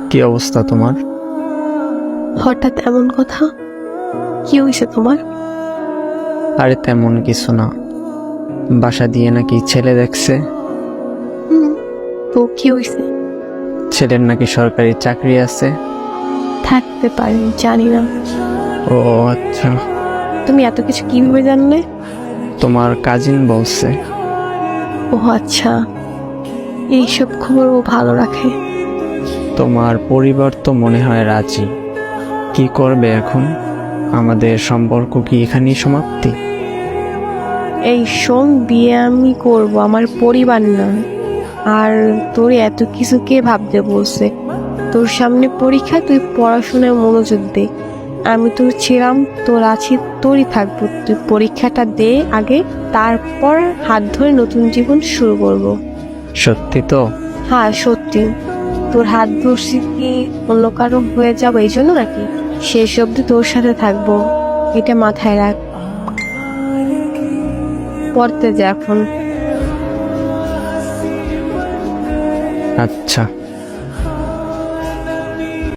কি অবস্থা তোমার? হঠাৎ এমন কথা? কি হয়েছে তোমার? আরে তেমন কিছু না, বাসা দিয়ে নাকি ছেলে দেখছে। হুম, তো কি হয়েছে? ছেলের নাকি সরকারি চাকরি আছে। থাকতে পারে, জানি না। ও আচ্ছা, তুমি এত কিছু কিভাবে জানলে? তোমার কাজিন বলছে। ও আচ্ছা, এইসব খবর ও ভালো রাখে। তোমার পরিবার তো মনে হয় রাজি। কি করবে এখন? আমাদের সম্পর্ক কি এখানেই সমাপ্তি? এই শোন, বিয়ে আমি করব, আমার পরিবার না। আর তোর এত কিছু কে ভাবতে বলছে? তোর সামনে পরীক্ষা, তুই পড়াশোনায় মনোযোগ দে। আমি তোর ছিলাম, তোর আছি, তোরই থাকবো। তুই পরীক্ষাটা দে আগে, তারপর হাত ধরে নতুন জীবন শুরু করব। সত্যি তো? হ্যাঁ সত্যি। তোর হাত ধরছি কি অন্য কারো হয়ে যাবো এই জন্য নাকি? শেষ অব্দি তোর সাথে থাকবো, এটা মাথায় রাখ। পড়তে যা এখন। আচ্ছা।